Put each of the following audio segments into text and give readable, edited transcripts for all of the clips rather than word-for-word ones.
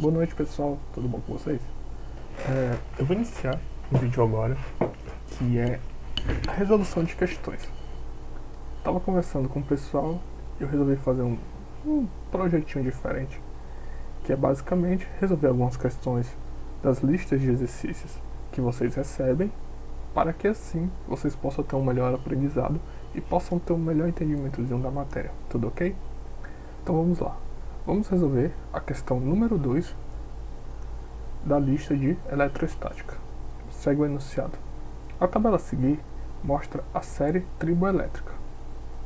Boa noite, pessoal, tudo bom com vocês? Eu vou iniciar um vídeo agora que é a resolução de questões. Tava conversando com o pessoal e eu resolvi fazer um projetinho diferente, que é basicamente resolver algumas questões das listas de exercícios que vocês recebem, para que assim vocês possam ter um melhor aprendizado e possam ter um melhor entendimentozinho da matéria, tudo ok? Então vamos lá. Vamos resolver a questão número 2 da lista de eletrostática. Segue o enunciado. A tabela a seguir mostra a série triboelétrica.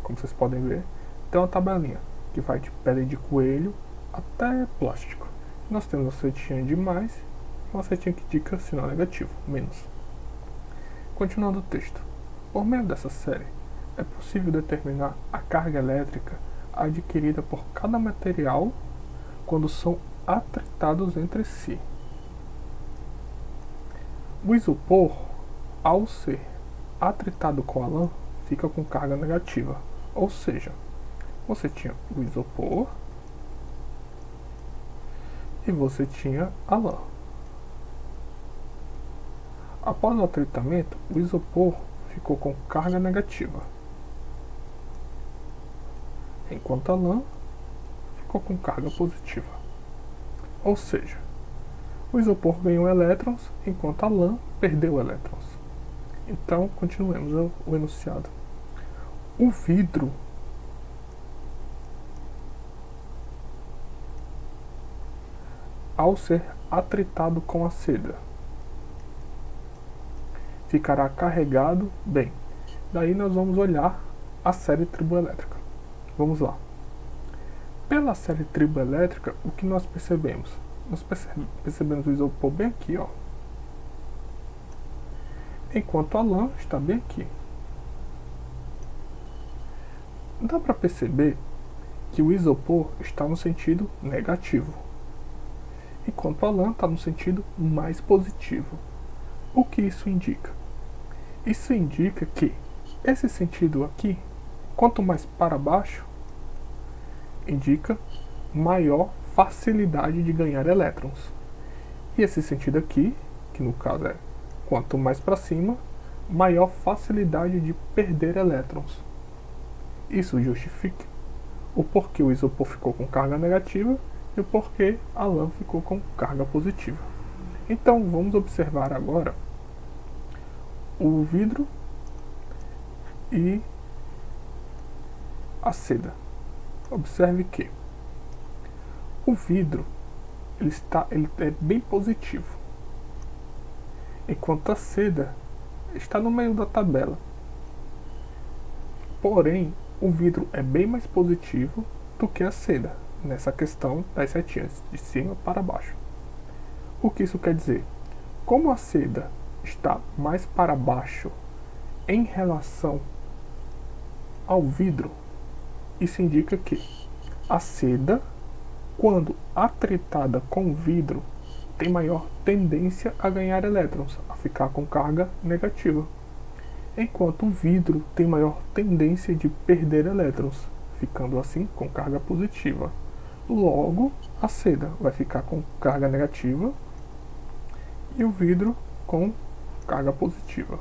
Como vocês podem ver, tem uma tabelinha que vai de pele de coelho até plástico. Nós temos uma setinha de mais e uma setinha que indica sinal negativo, menos. Continuando o texto. Por meio dessa série, é possível determinar a carga elétrica adquirida por cada material quando são atritados entre si. O isopor, ao ser atritado com a lã, fica com carga negativa. Ou seja, você tinha o isopor e você tinha a lã. Após o atritamento, o isopor ficou com carga negativa, enquanto a lã ficou com carga positiva. Ou seja, o isopor ganhou elétrons, enquanto a lã perdeu elétrons. Então, continuemos o enunciado. O vidro ao ser atritado com a seda, ficará carregado bem. Daí nós vamos olhar a série triboelétrica. Vamos lá. Pela série triboelétrica, o que nós percebemos? Nós percebemos o isopor bem aqui, ó, enquanto a lã está bem aqui. Dá para perceber que o isopor está no sentido negativo, enquanto a lã está no sentido mais positivo. O que isso indica? Isso indica que esse sentido aqui, quanto mais para baixo, indica maior facilidade de ganhar elétrons. E esse sentido aqui, que no caso é quanto mais para cima, maior facilidade de perder elétrons. Isso justifica o porquê o isopor ficou com carga negativa e o porquê a lã ficou com carga positiva. Então vamos observar agora o vidro e a seda. Observe que o vidro ele é bem positivo, enquanto a seda está no meio da tabela. Porém, o vidro é bem mais positivo do que a seda, nessa questão das setinhas, de cima para baixo. O que isso quer dizer? Como a seda está mais para baixo em relação ao vidro, isso indica que a seda, quando atritada com o vidro, tem maior tendência a ganhar elétrons, a ficar com carga negativa, enquanto o vidro tem maior tendência de perder elétrons, ficando assim com carga positiva. Logo, a seda vai ficar com carga negativa e o vidro com carga positiva.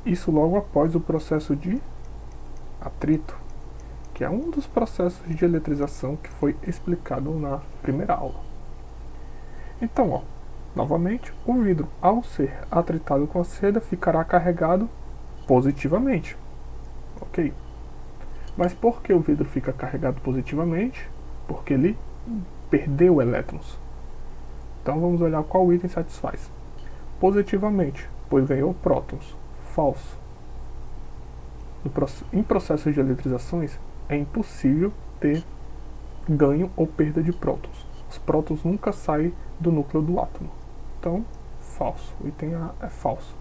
Isso logo após o processo de atrito, que é um dos processos de eletrização que foi explicado na primeira aula. Então, ó, novamente, o vidro, ao ser atritado com a seda, ficará carregado positivamente. Ok? Mas por que o vidro fica carregado positivamente? Porque ele perdeu elétrons. Então vamos olhar qual item satisfaz. Positivamente, pois ganhou prótons. Falso. Em processos de eletrizações, é impossível ter ganho ou perda de prótons. Os prótons nunca saem do núcleo do átomo. Então, falso. O item A é falso.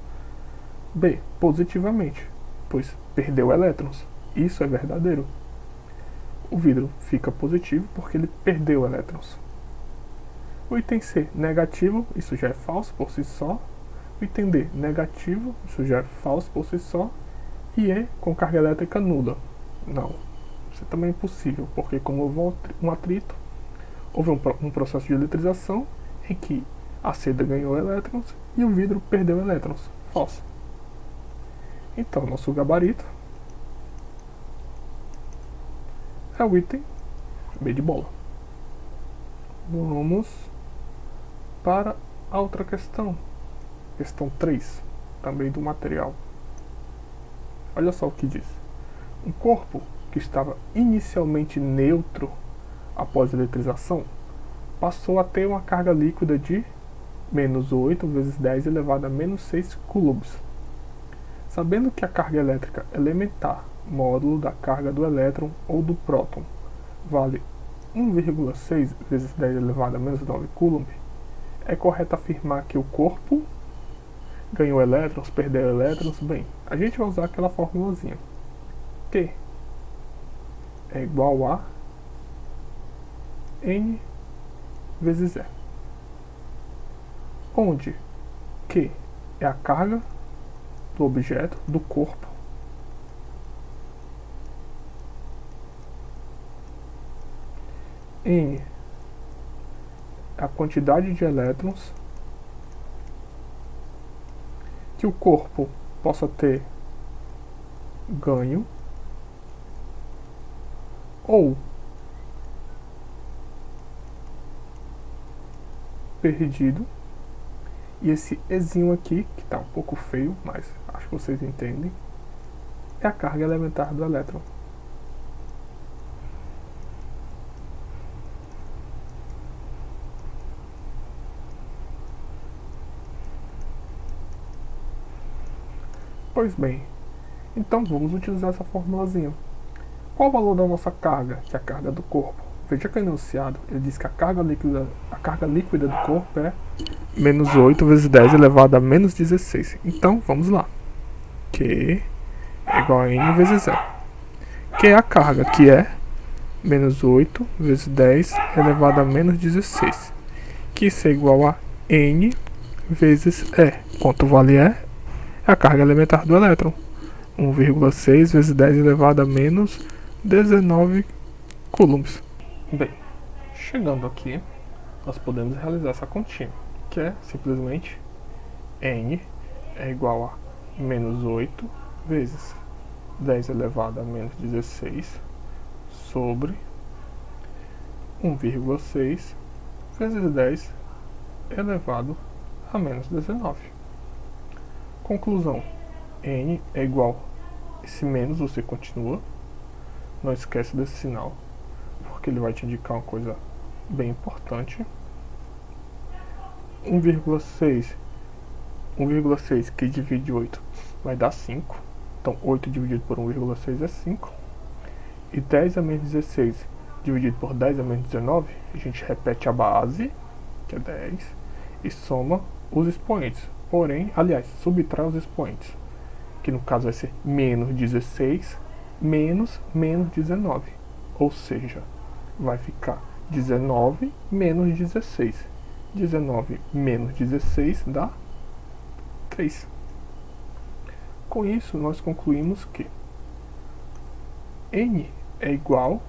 B. Positivamente, pois perdeu elétrons. Isso é verdadeiro. O vidro fica positivo porque ele perdeu elétrons. O item C, negativo, isso já é falso por si só. O item D, negativo, isso já é falso por si só. E E, com carga elétrica nula. Não, isso também é impossível, porque como houve um atrito, houve um processo de eletrização em que a seda ganhou elétrons e o vidro perdeu elétrons. Falso. Então, nosso gabarito é o item B de bola. Vamos para a outra questão. Questão 3, também do material. Olha só o que diz. Um corpo que estava inicialmente neutro após a eletrização passou a ter uma carga líquida de menos 8 vezes 10 elevado a menos 6 coulombs. Sabendo que a carga elétrica elementar, módulo da carga do elétron ou do próton, vale 1,6 vezes 10 elevado a menos 9 coulomb, é correto afirmar que o corpo ganhou elétrons, perdeu elétrons. Bem, a gente vai usar aquela formulazinha. Q é igual a N vezes E, onde Q é a carga do objeto, do corpo, N é a quantidade de elétrons que o corpo possa ter ganho ou perdido. E esse Ezinho aqui, que está um pouco feio, mas acho que vocês entendem, é a carga elementar do elétron. Pois bem, então vamos utilizar essa formulazinha. Qual o valor da nossa carga, que é a carga do corpo? Veja que o enunciado ele diz que a carga líquida do corpo é menos 8 vezes 10 elevado a menos 16. Então, vamos lá. Q é igual a N vezes E. Que é a carga, que é menos 8 vezes 10 elevado a menos 16. Que isso é igual a N vezes E. Quanto vale E? É a carga elementar do elétron. 1,6 vezes 10 elevado a menos 19 coulombs. Bem, chegando aqui, nós podemos realizar essa continha, que é simplesmente N é igual a menos 8 vezes 10 elevado a menos 16 sobre 1,6 vezes 10 elevado a menos 19. Conclusão, N é igual a esse menos, você continua, não esquece desse sinal, porque ele vai te indicar uma coisa bem importante. 1,6 que divide 8 vai dar 5. Então 8 dividido por 1,6 é 5. E 10 a menos 16 dividido por 10 a menos 19, a gente repete a base, que é 10, e soma os expoentes. Porém, aliás, subtrai os expoentes, que no caso vai ser menos 16 menos 19. Ou seja, vai ficar 19 menos 16. 19 menos 16 dá 3. Com isso, nós concluímos que N é igual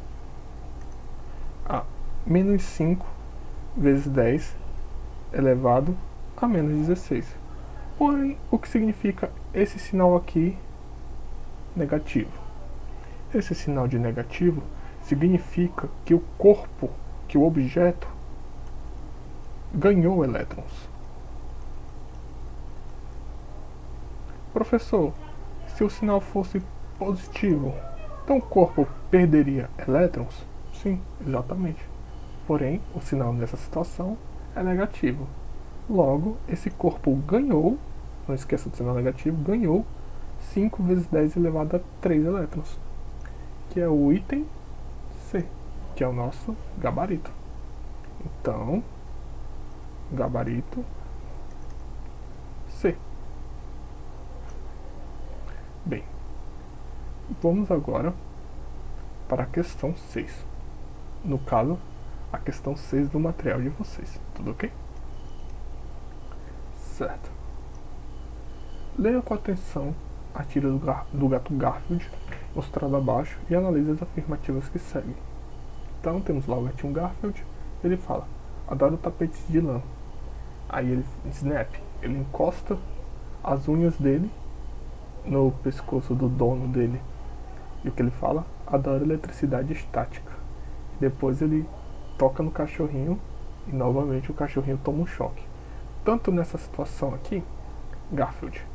a menos 5 vezes 10 elevado a menos 16. Porém, o que significa esse sinal aqui negativo? Esse sinal de negativo significa que o corpo, que o objeto, ganhou elétrons. Professor, se o sinal fosse positivo, então o corpo perderia elétrons? Sim, exatamente. Porém, o sinal nessa situação é negativo. Logo, esse corpo ganhou, não esqueça do sinal negativo, ganhou 5 vezes 10 elevado a 3 elétrons, que é o item C, que é o nosso gabarito. Então, gabarito C. Bem, vamos agora para a questão 6. No caso, a questão 6 do material de vocês. Tudo ok? Certo. Leia com atenção a tira do gato Garfield, mostrada abaixo, e analise as afirmativas que seguem. Então, temos lá o gatinho Garfield Ele fala, adoro tapetes de lã. Aí ele, snap, ele encosta as unhas dele no pescoço do dono dele. E o que ele fala? Adoro eletricidade estática. Depois ele toca no cachorrinho e novamente o cachorrinho toma um choque. Tanto nessa situação aqui, Garfield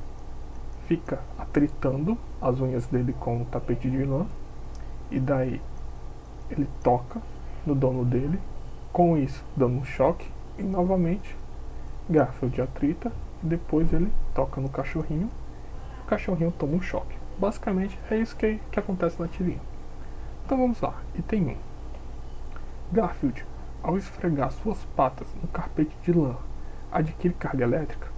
fica atritando as unhas dele com o tapete de lã, e daí ele toca no dono dele, com isso dando um choque, e novamente Garfield atrita e depois ele toca no cachorrinho, e o cachorrinho toma um choque. Basicamente é isso que acontece na tirinha. Então vamos lá, item 1. Garfield, ao esfregar suas patas no carpete de lã, adquire carga elétrica.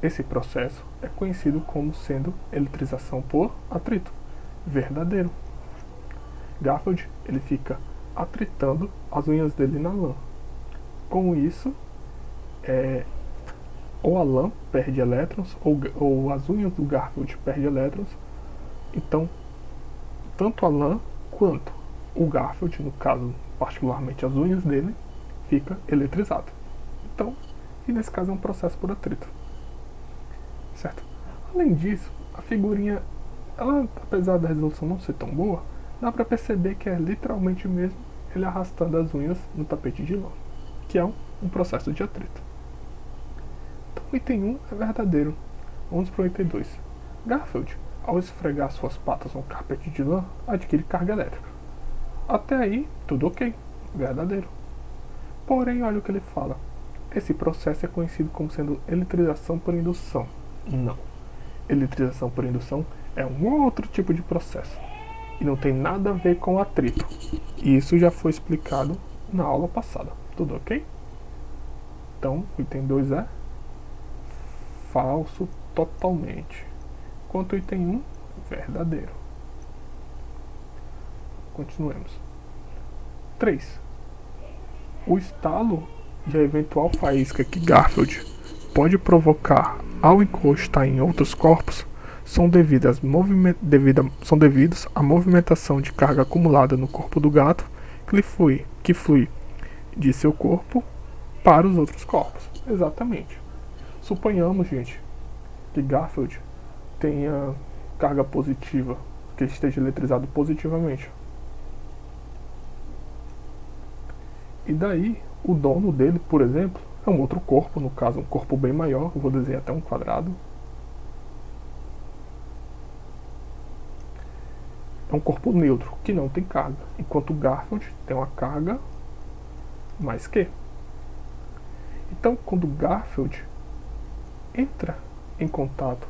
Esse processo é conhecido como sendo eletrização por atrito. Verdadeiro. Garfield, ele fica atritando as unhas dele na lã. Com isso, ou a lã perde elétrons, ou as unhas do Garfield perdem elétrons. Então, tanto a lã quanto o Garfield, no caso, particularmente as unhas dele, fica eletrizado. Então, e nesse caso é um processo por atrito. Certo? Além disso, a figurinha, ela, apesar da resolução não ser tão boa, dá pra perceber que é literalmente mesmo ele arrastando as unhas no tapete de lã, que é um processo de atrito. Então o item 1 é verdadeiro. Vamos para o item 2. Garfield, ao esfregar suas patas no carpete de lã, adquire carga elétrica. Até aí, tudo ok. Verdadeiro. Porém, olha o que ele fala. Esse processo é conhecido como sendo eletrização por indução. Não. Eletrização por indução é um outro tipo de processo. E não tem nada a ver com atrito. E isso já foi explicado na aula passada. Tudo ok? Então, o item 2 é falso totalmente. Enquanto o item 1, verdadeiro. Continuemos. 3. O estalo e a eventual faísca que Garfield pode provocar ao encostar em outros corpos são devidos à movimentação de carga acumulada no corpo do gato que flui de seu corpo para os outros corpos. Exatamente. Suponhamos, gente, que Garfield tenha carga positiva, que ele esteja eletrizado positivamente. E daí, o dono dele, por exemplo, é um outro corpo, no caso um corpo bem maior, eu vou desenhar até um quadrado. É um corpo neutro, que não tem carga, enquanto o Garfield tem uma carga mais que. Então, quando o Garfield entra em contato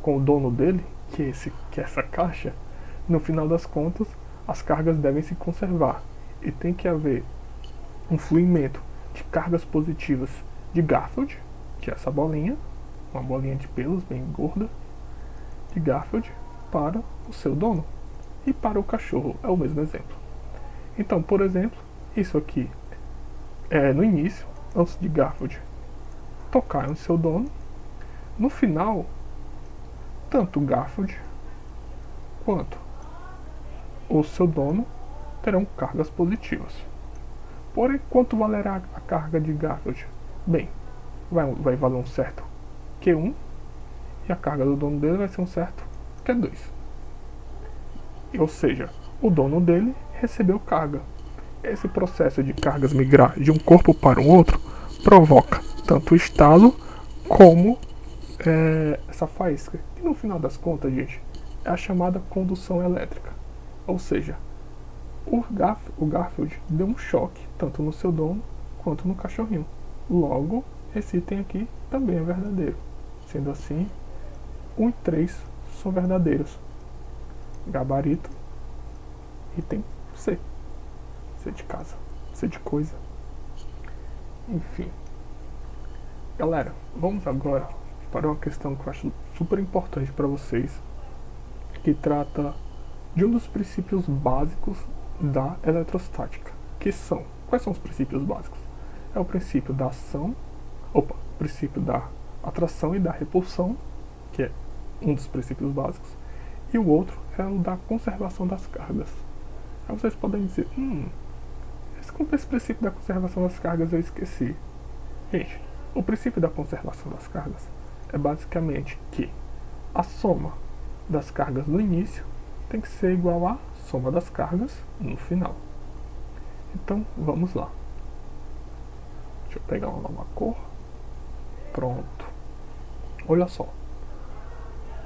com o dono dele, que é essa caixa, no final das contas, as cargas devem se conservar. E tem que haver um fluimento de cargas positivas de Garfield, que é essa bolinha, uma bolinha de pelos bem gorda, de Garfield para o seu dono. E para o cachorro é o mesmo exemplo. Então, por exemplo, isso aqui é no início, antes de Garfield tocar no seu dono. No final, tanto Garfield quanto o seu dono terão cargas positivas. Porém, quanto valerá a carga de Garfield? Bem, vai valer um certo Q1 e a carga do dono dele vai ser um certo Q2. Ou seja, o dono dele recebeu carga. Esse processo de cargas migrar de um corpo para o outro provoca tanto o estalo como essa faísca. E no final das contas, gente, é a chamada condução elétrica. Ou seja, o Garfield deu um choque tanto no seu dono quanto no cachorrinho. Logo, esse item aqui também é verdadeiro. Sendo assim, 1 e 3 são verdadeiros. Gabarito, item C. C de casa, C de coisa. Enfim. Galera, vamos agora para uma questão que eu acho super importante para vocês, que trata de um dos princípios básicos da eletrostática, que são, quais são os princípios básicos? É o princípio da o princípio da atração e da repulsão, que é um dos princípios básicos, e o outro é o da conservação das cargas. Aí vocês podem dizer, Mas quanto a esse princípio da conservação das cargas eu esqueci. Gente, o princípio da conservação das cargas é basicamente que a soma das cargas no início tem que ser igual à soma das cargas no final. Então, vamos lá. Deixa eu pegar uma nova cor. Pronto. Olha só.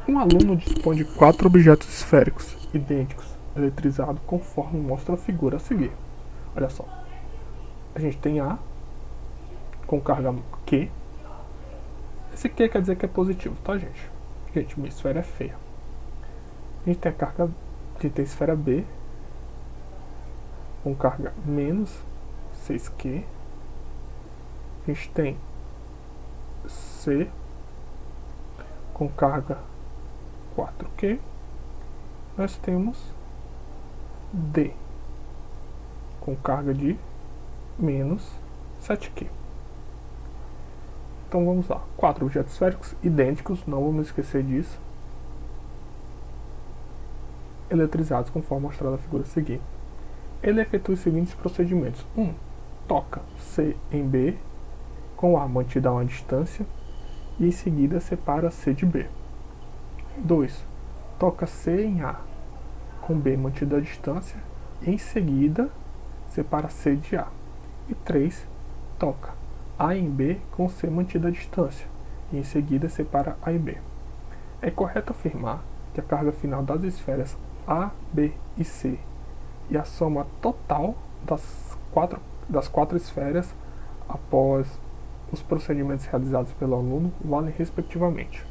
Um aluno dispõe de 4 objetos esféricos idênticos, eletrizados conforme mostra a figura a seguir. Olha só. A gente tem A com carga Q. Esse Q quer dizer que é positivo, tá, gente? Gente, minha esfera é feia. A gente tem a esfera B com carga menos 6Q. A gente tem C com carga 4Q. Nós temos D com carga de menos 7Q. Então vamos lá. 4 objetos esféricos idênticos, não vamos esquecer disso, eletrizados conforme mostrado na figura a seguir. Ele efetua os seguintes procedimentos. 1. Toca C em B com A mantido a uma distância e em seguida separa C de B. 2. Toca C em A com B mantido a distância e em seguida separa C de A. E 3. Toca A em B com C mantido a distância e em seguida separa A e B. É correto afirmar que a carga final das esferas A, B e C e a soma total das quatro esferas após os procedimentos realizados pelo aluno valem respectivamente.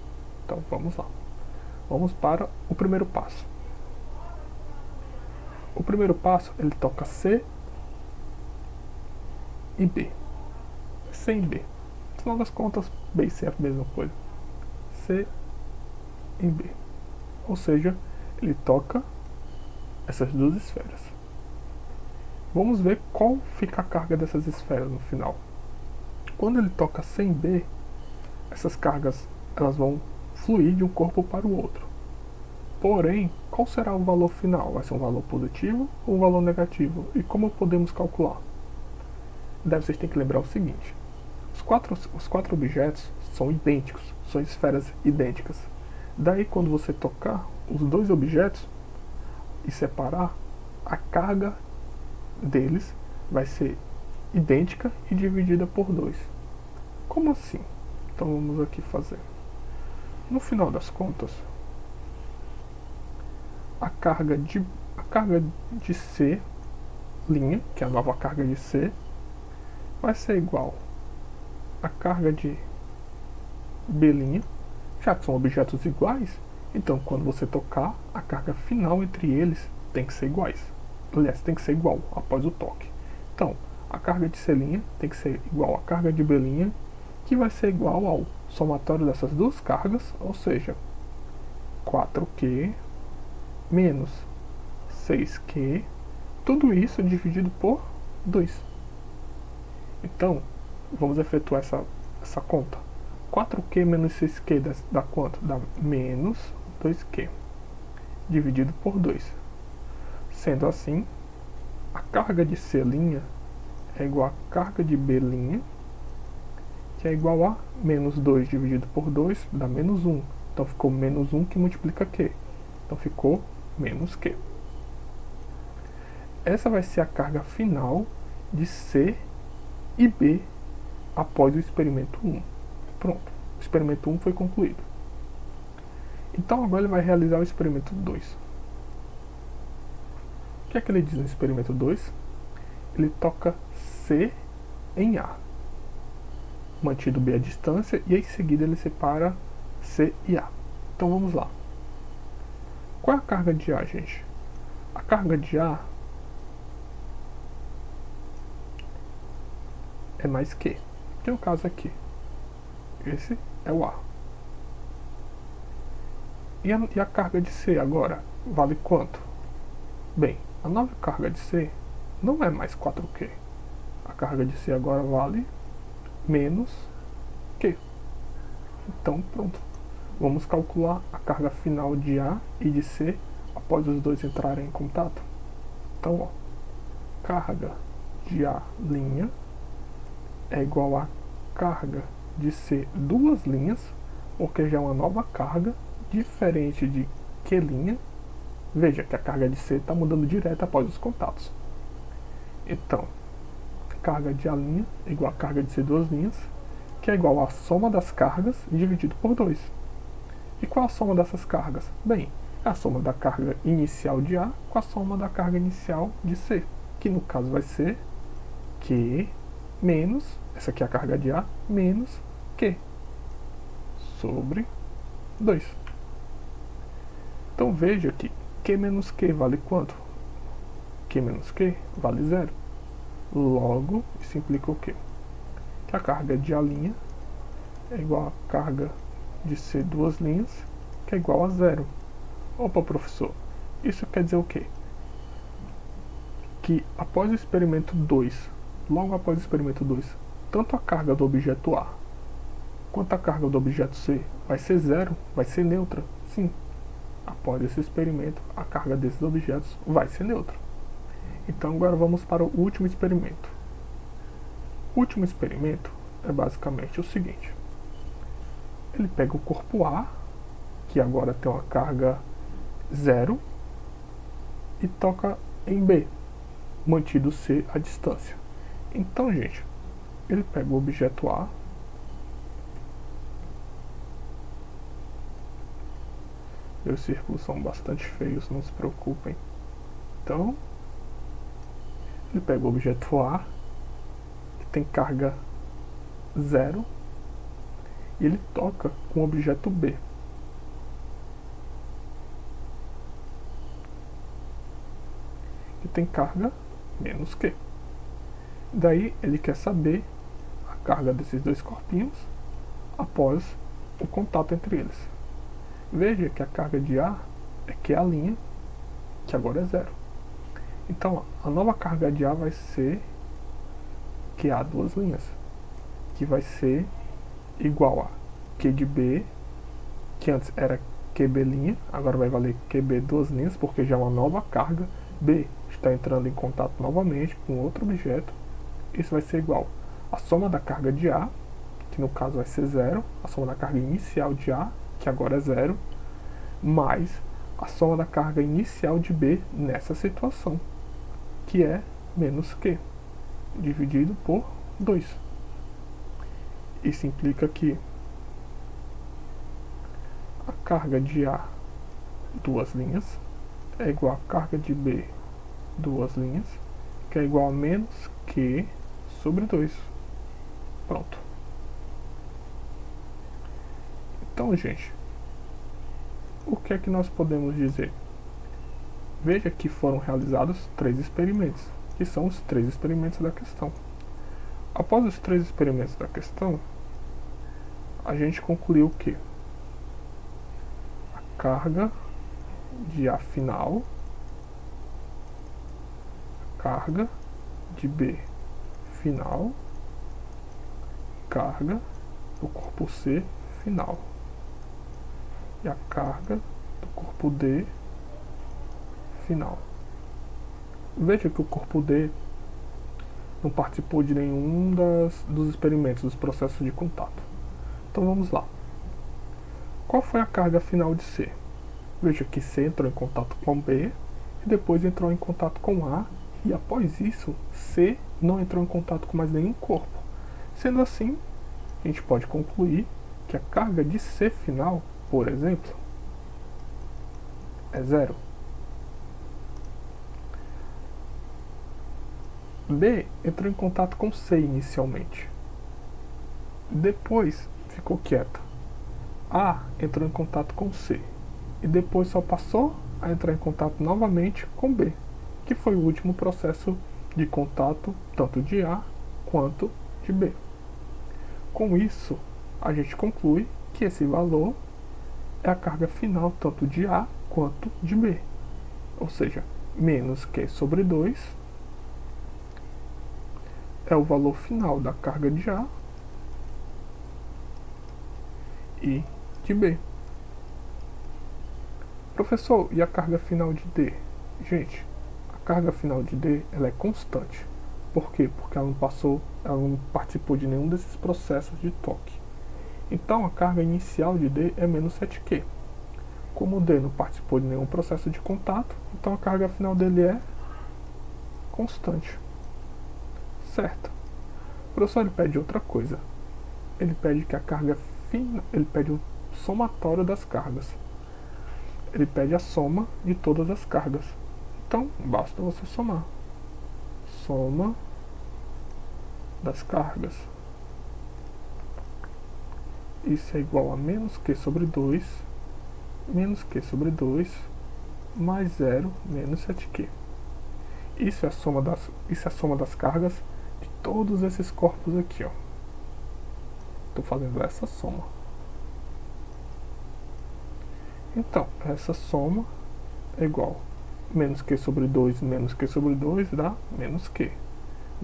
Então vamos lá. Vamos para o primeiro passo. O primeiro passo, ele toca C e B. C e B. No final das contas, B e C é a mesma coisa. C e B. Ou seja, ele toca essas duas esferas. Vamos ver qual fica a carga dessas esferas no final. Quando ele toca C em B, essas cargas elas vão fluir de um corpo para o outro. Porém, qual será o valor final? Vai ser um valor positivo ou um valor negativo? E como podemos calcular? Vocês têm que lembrar o seguinte. Os quatro objetos são idênticos, são esferas idênticas. Daí, quando você tocar os dois objetos e separar, a carga deles vai ser idêntica e dividida por 2. Como assim? Então vamos aqui fazer. No final das contas, a carga de C', que é a nova carga de C, vai ser igual à carga de B', já que são objetos iguais, então quando você tocar, a carga final entre eles tem que ser iguais. Aliás, tem que ser igual após o toque. Então, a carga de C' tem que ser igual à carga de B', que vai ser igual ao somatório dessas duas cargas, ou seja, 4Q menos 6Q, tudo isso dividido por 2. Então, vamos efetuar essa conta. 4Q menos 6Q dá quanto? Dá menos 2Q, dividido por 2. Sendo assim, a carga de C' é igual à carga de B', que é igual a menos 2 dividido por 2, dá menos 1. Então ficou menos 1 que multiplica Q. Então ficou menos Q. Essa vai ser a carga final de C e B após o experimento 1. Pronto, o experimento 1 foi concluído. Então agora ele vai realizar o experimento 2. O que é que ele diz no experimento 2? Ele toca C em A, mantido B a distância, e em seguida ele separa C e A. Então vamos lá. Qual é a carga de A, gente? A carga de A é mais Q, que é o caso aqui. Esse é o A. E a carga de C agora vale quanto? Bem, a nova carga de C não é mais 4Q. A carga de C agora vale menos Q. Então pronto. Vamos calcular a carga final de A e de C após os dois entrarem em contato. Então, ó, carga de A' é igual a carga de C duas linhas, porque já é uma nova carga, diferente de Q'. Veja que a carga de C está mudando direto após os contatos. Então, carga de A' é igual a carga de C duas linhas, que é igual à soma das cargas dividido por 2. E qual a soma dessas cargas? Bem, é a soma da carga inicial de A com a soma da carga inicial de C, que no caso vai ser Q menos, essa aqui é a carga de A, menos Q sobre 2. Então veja que Q menos Q vale quanto? Q menos Q vale 0. Logo, isso implica o quê? Que a carga de A' é igual a carga de C duas linhas, que é igual a 0. Opa, professor, isso quer dizer o quê? Que após o experimento 2, logo após o experimento 2, tanto a carga do objeto A quanto a carga do objeto C vai ser 0, vai ser neutra? Sim. Após esse experimento, a carga desses objetos vai ser neutra. Então agora vamos para o último experimento. O último experimento é basicamente o seguinte. Ele pega o corpo A, que agora tem uma carga 0, e toca em B, mantido C a distância. Então, gente, ele pega o objeto A, meus círculos são bastante feios, não se preocupem. Então, ele pega o objeto A, que tem carga 0, e ele toca com o objeto B. Que tem carga menos Q. Daí ele quer saber a carga desses dois corpinhos após o contato entre eles. Veja que a carga de A é Q', que agora é 0. Então a nova carga de A vai ser QA duas linhas, que vai ser igual a Q de B, que antes era QB', agora vai valer QB duas linhas, porque já é uma nova carga. B está entrando em contato novamente com outro objeto. Isso vai ser igual a soma da carga de A, que no caso vai ser 0, a soma da carga inicial de A, que agora é 0, mais a soma da carga inicial de B nessa situação, que é menos Q, dividido por 2. Isso implica que a carga de A, duas linhas, é igual a carga de B, duas linhas, que é igual a menos Q sobre 2. Pronto. Então, gente, o que é que nós podemos dizer? Veja que foram realizados 3 experimentos, que são os 3 experimentos da questão. Após os 3 experimentos da questão, a gente concluiu que a carga de A final, a carga de B final, carga do corpo C final e a carga do corpo D final. Veja que o corpo D não participou de nenhum dos experimentos, dos processos de contato. Então vamos lá. Qual foi a carga final de C? Veja que C entrou em contato com B e depois entrou em contato com A, e após isso C não entrou em contato com mais nenhum corpo. Sendo assim, a gente pode concluir que a carga de C final, por exemplo, é 0. B entrou em contato com C inicialmente. Depois ficou quieta. A entrou em contato com C. E depois só passou a entrar em contato novamente com B, que foi o último processo de contato tanto de A quanto de B. Com isso, a gente conclui que esse valor é a carga final tanto de A quanto de B. Ou seja, menos Q sobre 2 é o valor final da carga de A e de B. Professor, e a carga final de D? Gente, a carga final de D ela é constante. Por quê? Porque ela não participou de nenhum desses processos de toque. Então a carga inicial de D é menos 7Q. Como o D não participou de nenhum processo de contato, então a carga final dele é constante. Certo? O professor ele pede outra coisa. Ele pede que a carga final, ele pede o somatório das cargas. Ele pede a soma de todas as cargas. Então, basta você somar. Soma das cargas. Isso é igual a menos Q sobre 2, menos Q sobre 2, mais 0, menos 7Q. Isso é a soma das cargas de todos esses corpos aqui, ó. Estou fazendo essa soma. Então, essa soma é igual a menos Q sobre 2 menos Q sobre 2 dá menos Q.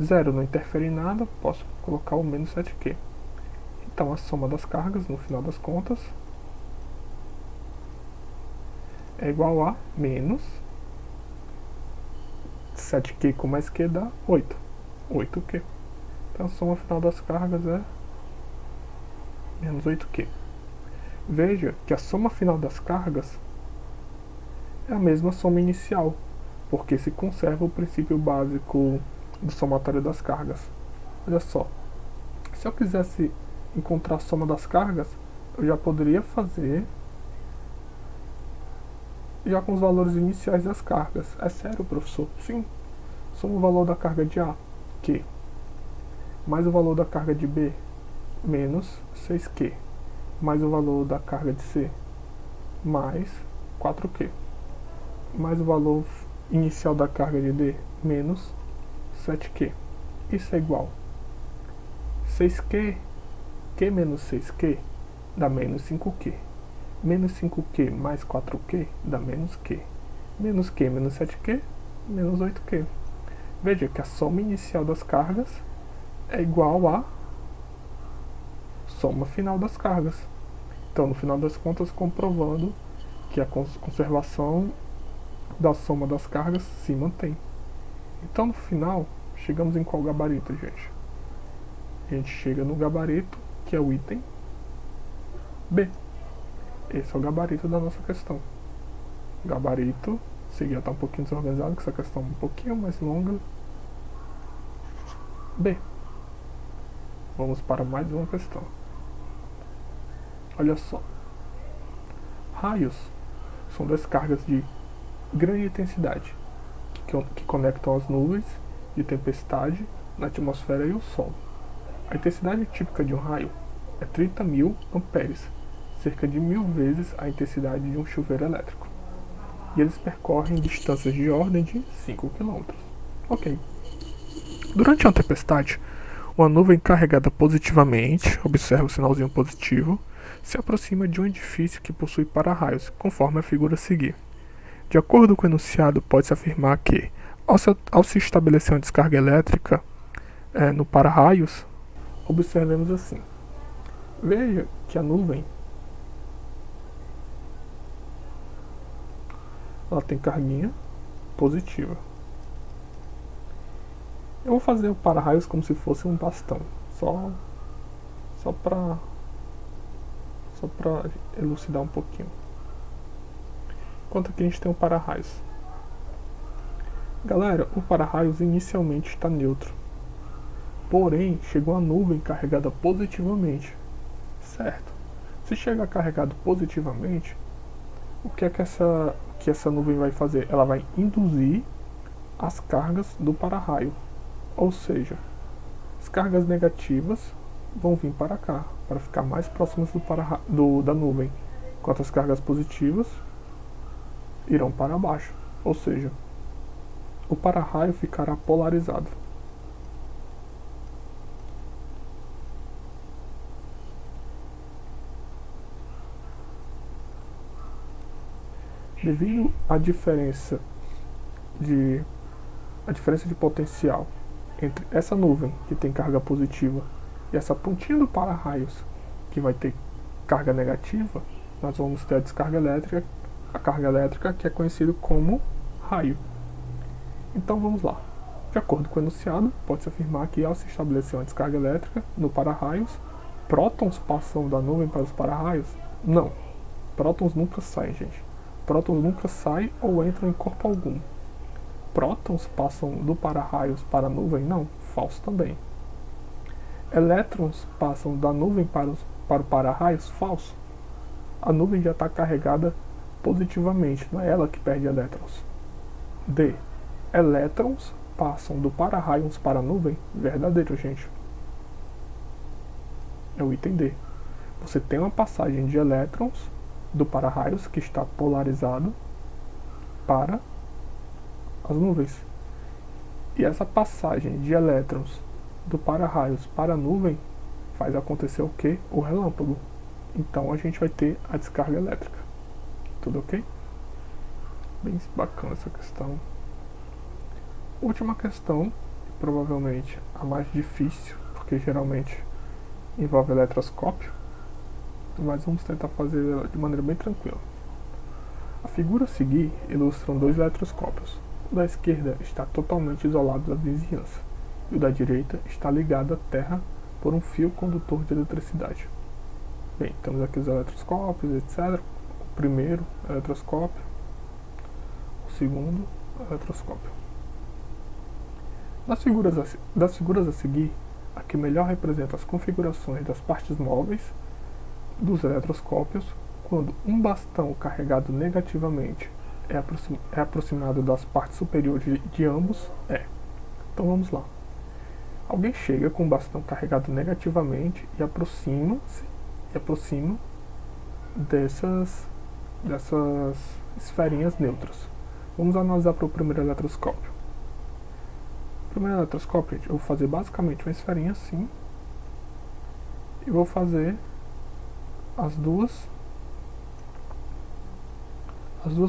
0 não interfere em nada, posso colocar o menos 7Q. Então, a soma das cargas, no final das contas, é igual a menos 7Q com mais Q dá 8. 8Q. Então, a soma final das cargas é menos 8Q. Veja que a soma final das cargas é a mesma soma inicial, porque se conserva o princípio básico do somatório das cargas. Olha só, se eu quisesse encontrar a soma das cargas, eu já poderia fazer já com os valores iniciais das cargas. É sério, professor? Sim. Soma o valor da carga de A, Q, mais o valor da carga de B, menos 6Q, mais o valor da carga de C, mais 4Q, mais o valor inicial da carga de D, menos 7Q. Isso é igual 6Q, Q menos 6Q dá menos 5Q. Menos 5Q mais 4Q dá menos Q. Menos Q menos 7Q, menos 8Q. Veja que a soma inicial das cargas é igual à soma final das cargas. Então, no final das contas, comprovando que a conservação da soma das cargas se mantém. Então, no final, chegamos em qual gabarito, gente? A gente chega no gabarito, que é o item B. Esse é o gabarito da nossa questão. Gabarito, esse já está um pouquinho desorganizado, que essa questão é um pouquinho mais longa. B. Vamos para mais uma questão. Olha só. Raios são descargas de grande intensidade que conectam as nuvens de tempestade na atmosfera e o Sol. A intensidade típica de um raio é 30.000 amperes, cerca de 1000 vezes a intensidade de um chuveiro elétrico. E eles percorrem distâncias de ordem de 5 km. Ok. Durante uma tempestade, uma nuvem carregada positivamente, observa o sinalzinho positivo, se aproxima de um edifício que possui para-raios, conforme a figura a seguir. De acordo com o enunciado, pode-se afirmar que, ao se estabelecer uma descarga elétrica no para-raios, observemos assim. Veja que a nuvem ela tem carguinha positiva. Eu vou fazer o para-raios como se fosse um bastão, só para elucidar um pouquinho. Enquanto aqui a gente tem o para-raios. Galera, o para-raios inicialmente está neutro. Porém, chegou a nuvem carregada positivamente. Certo? Se chegar carregado positivamente, o que é que essa nuvem vai fazer? Ela vai induzir as cargas do para-raio. Ou seja, as cargas negativas vão vir para cá, para ficar mais próximas da nuvem, enquanto as cargas positivas irão para baixo. Ou seja, o para-raio ficará polarizado. Devido à diferença de potencial entre essa nuvem, que tem carga positiva, e essa pontinha do para-raios, que vai ter carga negativa, nós vamos ter a descarga elétrica, a carga elétrica, que é conhecido como raio. Então vamos lá. De acordo com o enunciado, pode-se afirmar que ao se estabelecer uma descarga elétrica no para-raios, prótons passam da nuvem para os para-raios? Não. Prótons nunca saem, gente. Prótons nunca saem ou entram em corpo algum. Prótons passam do para-raios para a nuvem? Não. Falso também. Elétrons passam da nuvem para o para-raios? Falso. A nuvem já está carregada positivamente, não é ela que perde elétrons. D. Elétrons passam do para-raios para a nuvem? Verdadeiro, gente. É o item D. Você tem uma passagem de elétrons do para-raios, que está polarizado, para as nuvens. E essa passagem de elétrons do para-raios para a nuvem faz acontecer o quê? O relâmpago. Então a gente vai ter a descarga elétrica. Tudo ok? Bem bacana essa questão. Última questão, provavelmente a mais difícil, porque geralmente envolve eletroscópio, mas vamos tentar fazer ela de maneira bem tranquila. A figura a seguir ilustra dois eletroscópios. O da esquerda está totalmente isolado da vizinhança, e o da direita está ligado à terra por um fio condutor de eletricidade. Bem, temos aqui os eletroscópios, etc. O primeiro eletroscópio, o segundo eletroscópio. Das figuras a seguir, a que melhor representa as configurações das partes móveis dos eletroscópios quando um bastão carregado negativamente é aproximado das partes superiores de ambos é. Então vamos lá. Alguém chega com um bastão carregado negativamente e aproxima dessas esferinhas neutras. Vamos analisar para o primeiro eletroscópio. O primeiro eletroscópio, gente, eu vou fazer basicamente uma esferinha assim e vou fazer as duas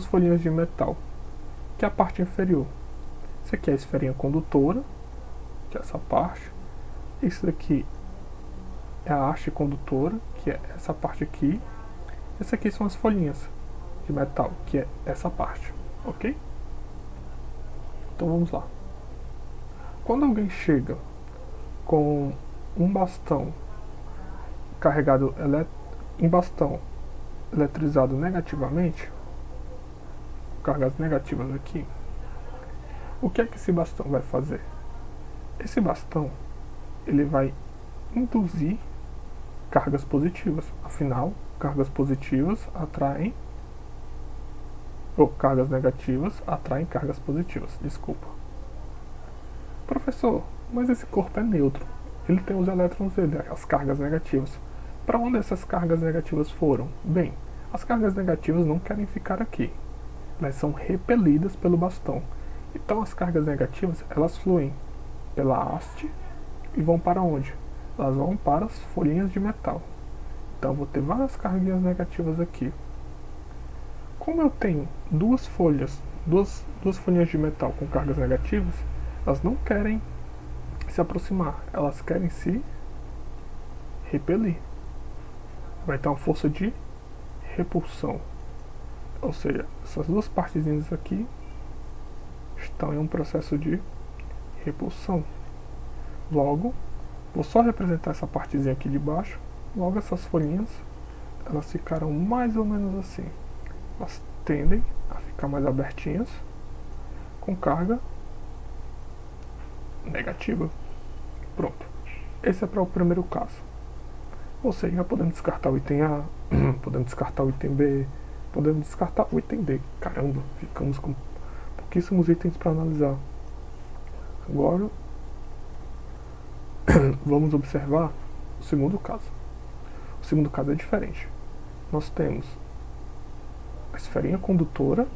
folhinhas de metal, que é a parte inferior. Isso aqui é a esferinha condutora, que é essa parte. Isso daqui é a haste condutora, que é essa parte aqui. Essa aqui são as folhinhas de metal, que é essa parte, ok? Então vamos lá. Quando alguém chega com um bastão carregado em bastão eletrizado negativamente, cargas negativas aqui, o que é que esse bastão vai fazer? Esse bastão ele vai induzir cargas positivas. Afinal, cargas positivas atraem ou cargas negativas atraem cargas positivas. Desculpa. Professor, mas esse corpo é neutro. Ele tem os elétrons dele, as cargas negativas. Para onde essas cargas negativas foram? Bem, as cargas negativas não querem ficar aqui. Elas são repelidas pelo bastão. Então as cargas negativas, elas fluem pela haste e vão para onde? Elas vão para as folhinhas de metal. Então eu vou ter várias cargas negativas aqui. Como eu tenho duas folhinhas de metal com cargas negativas, elas não querem se aproximar, elas querem se repelir. Vai ter uma força de repulsão. Ou seja, essas duas partezinhas aqui estão em um processo de repulsão. Logo, vou só representar essa partezinha aqui de baixo. Logo essas folhinhas, elas ficaram mais ou menos assim. Elas tendem a ficar mais abertinhas, com carga negativa. Pronto. Esse é para o primeiro caso. Ou seja, podemos descartar o item A, podemos descartar o item B, podemos descartar o item D. Caramba, ficamos com pouquíssimos itens para analisar. Agora, vamos observar o segundo caso. O segundo caso é diferente. Nós temos a esferinha condutora,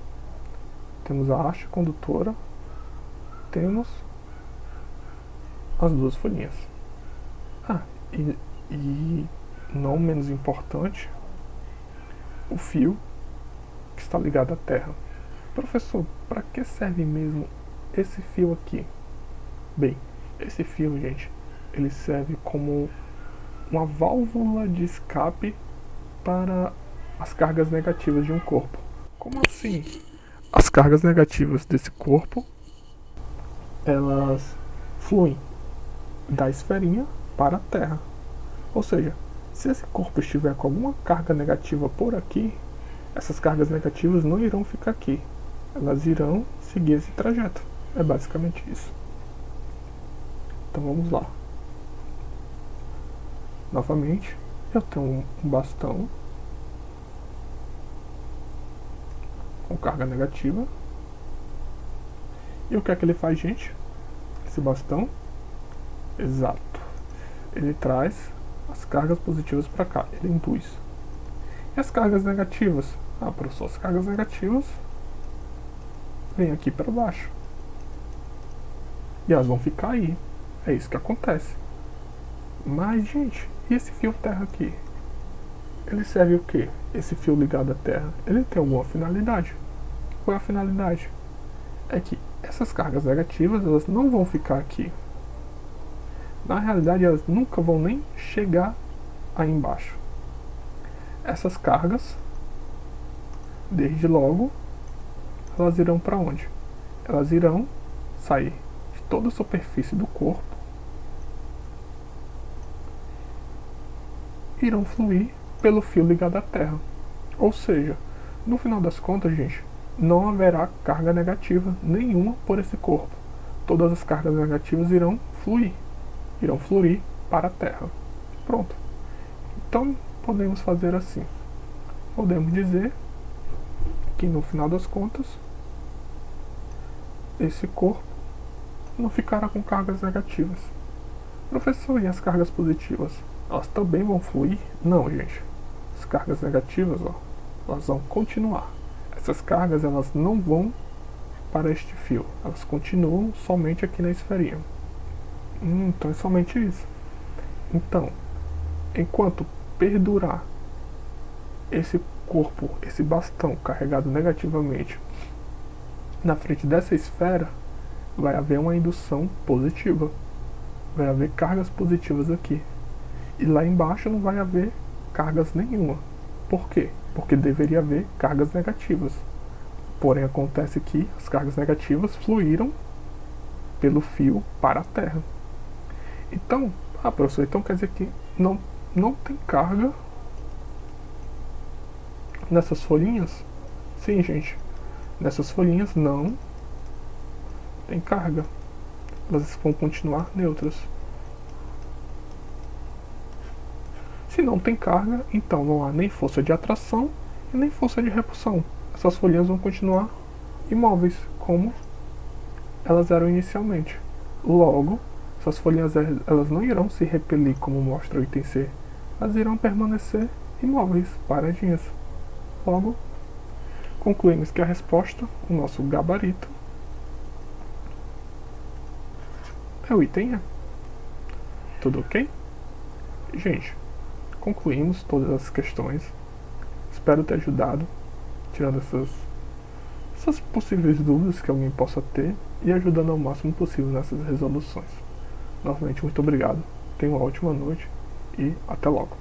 temos a haste condutora, temos as duas folhinhas. E não menos importante, o fio que está ligado à terra. Professor, para que serve mesmo esse fio aqui? Bem, esse fio, gente, ele serve como uma válvula de escape para as cargas negativas de um corpo. Como assim? As cargas negativas desse corpo, elas fluem da esferinha para a Terra. Ou seja, se esse corpo estiver com alguma carga negativa por aqui, essas cargas negativas não irão ficar aqui. Elas irão seguir esse trajeto. É basicamente isso. Então vamos lá. Novamente, eu tenho um bastão com carga negativa. E o que é que ele faz, gente? Esse bastão? Exato. Ele traz as cargas positivas para cá. Ele induz. E as cargas negativas? Ah, professor, as cargas negativas vêm aqui para baixo. E elas vão ficar aí. É isso que acontece. Mas, gente, e esse fio terra aqui? Ele serve o quê? Esse fio ligado à terra? Ele tem alguma finalidade. Qual é a finalidade? É que essas cargas negativas, elas não vão ficar aqui. Na realidade, elas nunca vão nem chegar aí embaixo. Essas cargas, desde logo, elas irão para onde? Elas irão sair de toda a superfície do corpo, irão fluir pelo fio ligado à Terra. Ou seja, no final das contas, gente, não haverá carga negativa nenhuma por esse corpo. Todas as cargas negativas irão fluir para a Terra. Pronto. Então, podemos fazer assim. Podemos dizer que no final das contas, esse corpo não ficará com cargas negativas. Professor, e as cargas positivas? Elas também vão fluir? Não, gente. As cargas negativas, elas vão continuar. Essas cargas, elas não vão para este fio. Elas continuam somente aqui na esferinha. Então é somente isso. Então, enquanto perdurar esse corpo, esse bastão carregado negativamente na frente dessa esfera, vai haver uma indução positiva. Vai haver cargas positivas aqui. E lá embaixo não vai haver cargas nenhuma. Por quê? Porque deveria haver cargas negativas. Porém, acontece que as cargas negativas fluíram pelo fio para a Terra. Então, professor, então quer dizer que não tem carga nessas folhinhas? Sim, gente. Nessas folhinhas não tem carga. Elas vão continuar neutras. Se não tem carga, então não há nem força de atração e nem força de repulsão. Essas folhinhas vão continuar imóveis, como elas eram inicialmente. Logo, essas folhinhas elas não irão se repelir, como mostra o item C. Elas irão permanecer imóveis, paradinhas. Logo, concluímos que a resposta, o nosso gabarito, é o item E. Tudo ok? Gente, concluímos todas as questões. Espero ter ajudado, tirando essas possíveis dúvidas que alguém possa ter e ajudando ao máximo possível nessas resoluções. Novamente, muito obrigado. Tenha uma ótima noite e até logo.